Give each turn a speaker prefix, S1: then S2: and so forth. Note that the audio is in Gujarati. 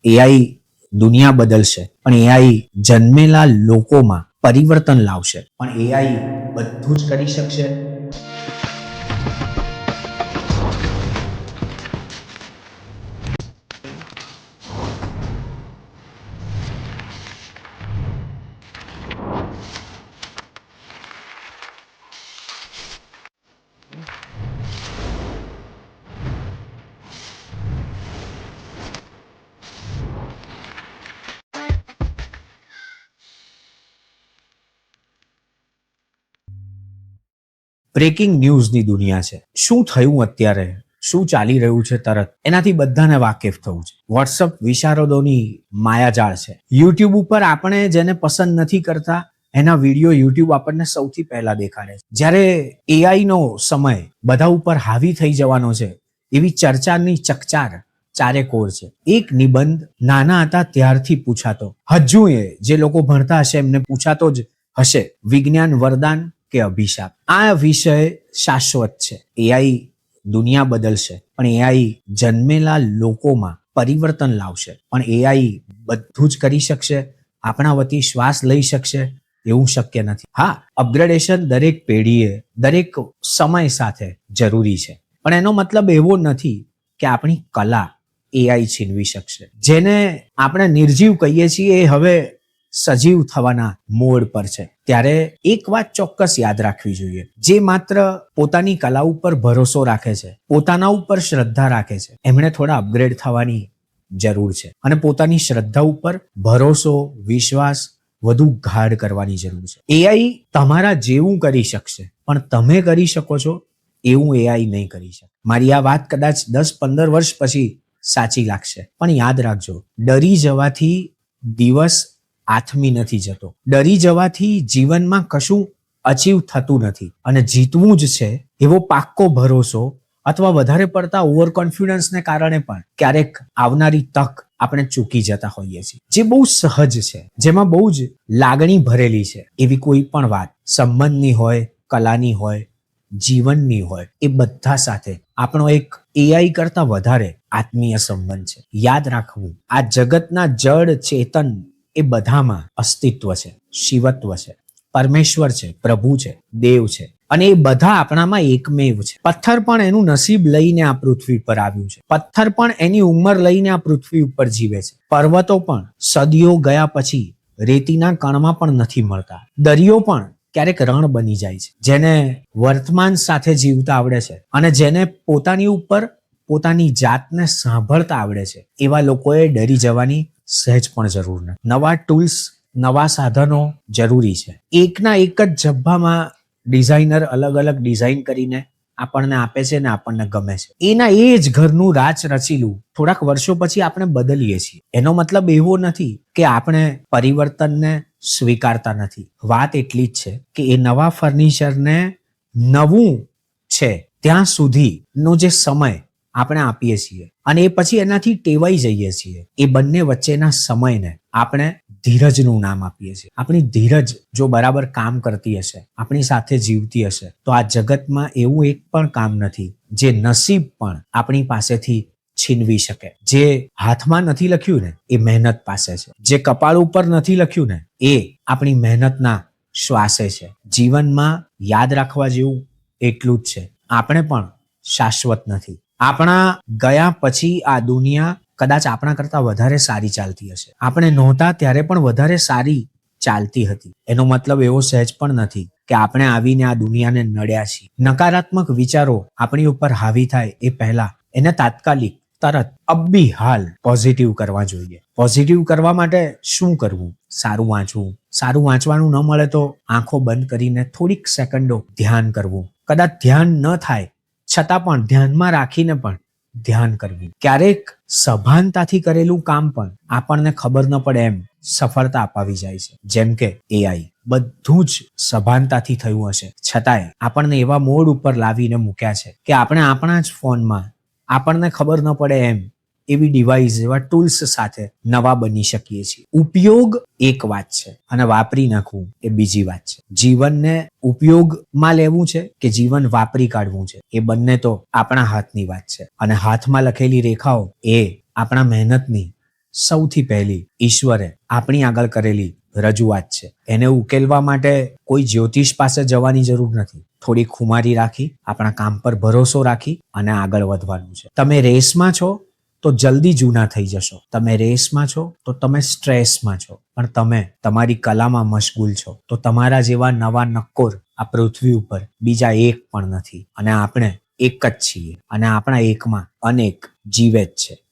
S1: એઆઈ દુનિયા બદલશે, પણ એઆઈ જન્મેલા લોકોમાં પરિવર્તન લાવશે. પણ એઆઈ બધું જ કરી શકશે? બ્રેકિંગ ન્યૂઝની દુનિયા છે. શું થયું અત્યારે, શું ચાલી રહ્યું છે તરત એનાથી બધાને વાકેફ થવું છે. વોટ્સઅપ વિશારદોની માયાજાળ છે. યુટ્યુબ ઉપર આપણે જેને પસંદ નથી કરતા એના વિડીયો યુટ્યુબ આપણને સૌથી પહેલા દેખાડે છે. જ્યારે એઆઈ નો સમય બધા ઉપર હાવી થઈ જવાનો છે એવી ચર્ચાની ચકચાર ચારેકોર છે. એક નિબંધ નાના હતા ત્યારથી પૂછાતો, હજુ જે લોકો ભણતા હશે એમને પૂછાતો જ હશે, વિજ્ઞાન વરદાન કે અભિશાપ. આ વિષય શાશ્વત છે. એઆઈ દુનિયા બદલશે, પણ એઆઈ જન્મેલા લોકોમાં પરિવર્તન લાવશે. પણ એઆઈ બધું જ કરી શકશે, આપણા વતી શ્વાસ લઈ શકશે એવું શક્ય નથી. હા, અપગ્રેડેશન દરેક પેઢીએ દરેક સમય સાથે જરૂરી છે, પણ એનો મતલબ એવો નથી કે આપણી કલા એઆઈ છીનવી શકશે. જેને આપણે નિર્જીવ કહીએ છીએ એ હવે સજીવ થવાના મોડ પર છે. ત્યારે એક વાત ચોક્કસ યાદ રાખવી જોઈએ, જે માત્ર પોતાની કલા ઉપર ભરોસો રાખે છે, પોતાના ઉપર શ્રદ્ધા રાખે છે, એમણે થોડા અપગ્રેડ થવાની જરૂર છે. અને પોતાની શ્રદ્ધા ઉપર ભરોસો, વિશ્વાસ વધુ ગાઢ કરવાની જરૂર છે. એઆઈ તમારા જેવું કરી શકશે, પણ તમે કરી શકો છો એવું એઆઈ નહીં કરી શકે. મારી આ વાત કદાચ 10-15 વર્ષ પછી સાચી લાગશે, પણ યાદ રાખજો, ડરી જવાથી દિવસ આથમી નથી જતો. ડરી જવાથી જીવનમાં કશું અચીવ થતું નથી. અને જીતવું જ છે એવો પાક્કો ભરોસો અથવા વધારે પડતા ઓવર કોન્ફિડન્સને કારણે પણ ક્યારેક આવનારી તક આપણે ચૂકી જતા હોઈએ છીએ. જે બહુ સહજ છે, જેમાં બહુ જ લાગણી ભરેલી છે. એવી કોઈ પણ વાત સંબંધની હોય, કલાની હોય, જીવનની હોય, એ બધા સાથે આપણો એક એઆઈ કરતા વધારે આત્મીય સંબંધ છે. યાદ રાખવું, આ જગતના જડ ચેતન એ બધામાં અસ્તિત્વ છે, શિવત્વ છે, પરમેશ્વર છે, પ્રભુ છે, દેવ છે, અને એ બધા આપણામાં એકમેવ છે. પથ્થર પણ એનું નસીબ લઈને આ પૃથ્વી પર આવ્યું છે. પથ્થર પણ એની ઉંમર લઈને આ પૃથ્વી ઉપર જીવે છે. પર્વતો પણ સદીઓ ગયા પછી રેતીના કણમાં પણ નથી મળતા. દરિયો પણ ક્યારેક રણ બની જાય છે. જેને વર્તમાન સાથે જીવતા આવડે છે અને જેને પોતાની ઉપર પોતાની જાતને સાંભળતા આવડે છે, એવા લોકોએ ડરી જવાની સહેજ પણ જરૂર નથી. નવા ટૂલ્સ, નવા સાધનો જરૂરી છે. એકના એક જ જબ્બામાં ડિઝાઇનર અલગ અલગ ડિઝાઇન કરીને આપણને આપે છે ને આપણને ગમે છે. એના એ જ ઘરનું રાચ રચીલું થોડાક વર્ષો પછી આપણે બદલીએ છીએ. એનો મતલબ એવો નથી કે આપણે પરિવર્તનને સ્વીકારતા નથી. વાત એટલી જ છે કે એ નવા ફર્નિચરને નવું છે ત્યાં સુધીનો જે સમય આપણે આપીએ છીએ અને એ પછી એનાથી ટેવાઈ જઈએ છીએ, એ બંને વચ્ચેના સમયને આપણે ધીરજનું નામ આપીએ છીએ. આપણી ધીરજ જો બરાબર કામ કરતી હશે, આપણી સાથે જીવતી હશે, તો આ જગતમાં એવું એક પણ કામ નથી જે નસીબ પણ આપણી પાસેથી છીનવી શકે. જે હાથમાં નથી લખ્યું ને એ મહેનત પાસે છે. જે કપાળ ઉપર નથી લખ્યું ને એ આપણી મહેનતના શ્વાસે છે. જીવનમાં યાદ રાખવા જેવું એટલું જ છે, આપણે પણ શાશ્વત નથી. આપણા ગયા પછી આ દુનિયા કદાચ આપણા કરતા વધારે સારી ચાલતી હશે. આપણે નહોતા ત્યારે પણ વધારે સારી ચાલતી હતી. એનો મતલબ એવો સહેજ પણ નથી કે આપણે આવીને આ દુનિયાને નડ્યા છીએ. નકારાત્મક વિચારો આપણી ઉપર હાવી થાય એ પહેલા એને તાત્કાલિક, તરત, અબ્બી હાલ પોઝિટિવ કરવા જોઈએ. પોઝિટિવ કરવા માટે શું કરવું? સારું વાંચવું. સારું વાંચવાનું ન મળે તો આંખો બંધ કરીને થોડીક સેકન્ડો ધ્યાન કરવું. કદાચ ધ્યાન ન થાય છતાં પણ ધ્યાનમાં રાખીને પણ ધ્યાન કરવું. ક્યારેક સભાનતાથી કરેલું કામ પણ આપણને ખબર ન પડે એમ સફળતા અપાવી જાય છે. જેમ કે એઆઈ બધું જ સભાનતાથી થયું હશે છતાંય આપણને એવા મોડ ઉપર લાવીને મૂક્યા છે કે આપણે આપણા જ ફોનમાં આપણને ખબર ન પડે એમ એવી ડિવાઇસ, એવા ટૂલ્સ સાથે નવા બની શકીએ છીએ. ઉપયોગ એક વાત છે અને વાપરી નાખવું એ બીજી વાત છે. જીવનને ઉપયોગમાં લેવું છે કે જીવન વાપરી કાઢવું છે, એ બંને તો આપણા હાથની વાત છે. અને હાથમાં લખેલી રેખાઓ એ આપણા મહેનતની સૌથી પહેલી ઈશ્વરે આપણી આગળ કરેલી રજૂઆત છે. એને ઉકેલવા માટે કોઈ જ્યોતિષ પાસે જવાની જરૂર નથી. થોડી ખુમારી રાખી, આપણા કામ પર ભરોસો રાખી અને આગળ વધવાનું છે. તમે રેસમાં છો તો જલ્દી જૂના થઈ જશો. તમે રેસમાં છો તો તમે સ્ટ્રેસમાં છો. પણ તમે તમારી કલામાં મશગુલ છો તો તમારા જેવા નવા નક્કોર આ પૃથ્વી ઉપર બીજા એક પણ નથી. અને આપણે એક જ છીએ અને આપણા એકમાં અનેક જીવે જ છે.